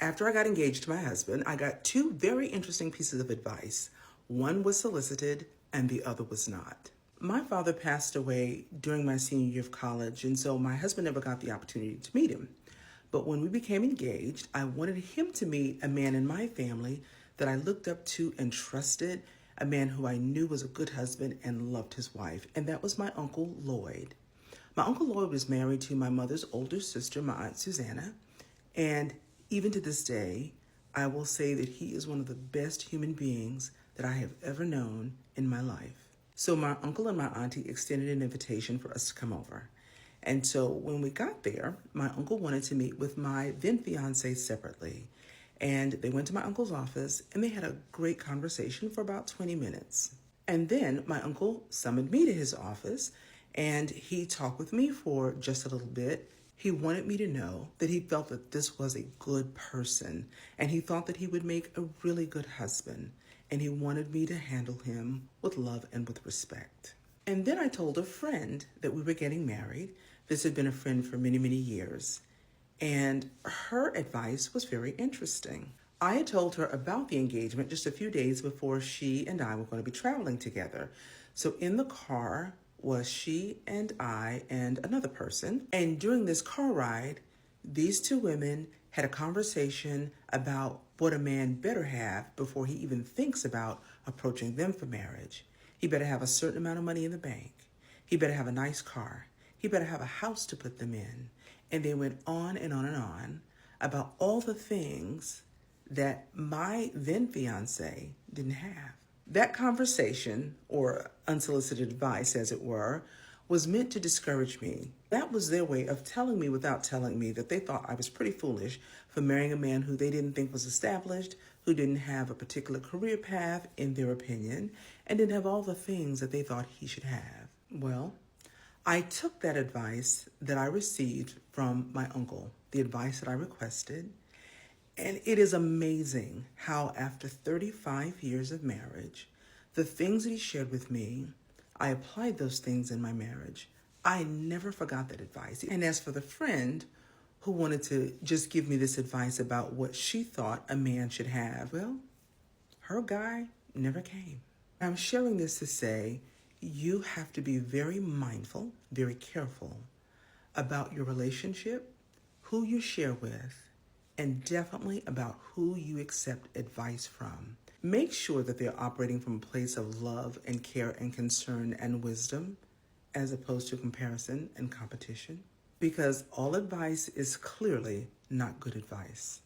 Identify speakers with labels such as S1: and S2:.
S1: After I got engaged to my husband, I got two very interesting pieces of advice. One was solicited and the other was not. My father passed away during my senior year of college, and so my husband never got the opportunity to meet him. But when we became engaged, I wanted him to meet a man in my family that I looked up to and trusted, a man who I knew was a good husband and loved his wife, and that was my Uncle Lloyd. My Uncle Lloyd was married to my mother's older sister, my Aunt Susanna, and even to this day, I will say that he is one of the best human beings that I have ever known in my life. So my uncle and my auntie extended an invitation for us to come over. And so when we got there, my uncle wanted to meet with my then fiance separately. And they went to my uncle's office and they had a great conversation for about 20 minutes. And then my uncle summoned me to his office and he talked with me for just a little bit. He wanted me to know that he felt that this was a good person and he thought that he would make a really good husband. And he wanted me to handle him with love and with respect. And then I told a friend that we were getting married. This had been a friend for many, many years. And her advice was very interesting. I had told her about the engagement just a few days before she and I were going to be traveling together. So in the car was she and I and another person. And during this car ride, these two women had a conversation about what a man better have before he even thinks about approaching them for marriage. He better have a certain amount of money in the bank. He better have a nice car. He better have a house to put them in. And they went on and on and on about all the things that my then fiance didn't have. That conversation, or unsolicited advice as it were, was meant to discourage me. That was their way of telling me without telling me that they thought I was pretty foolish for marrying a man who they didn't think was established, who didn't have a particular career path in their opinion, and didn't have all the things that they thought he should have. Well, I took that advice that I received from my uncle, the advice that I requested, and it is amazing how after 35 years of marriage, the things that he shared with me, I applied those things in my marriage. I never forgot that advice. And as for the friend who wanted to just give me this advice about what she thought a man should have, well, her guy never came. I'm sharing this to say you have to be very mindful, very careful about your relationship, who you share with, and definitely about who you accept advice from. Make sure that they're operating from a place of love and care and concern and wisdom, as opposed to comparison and competition, because all advice is clearly not good advice.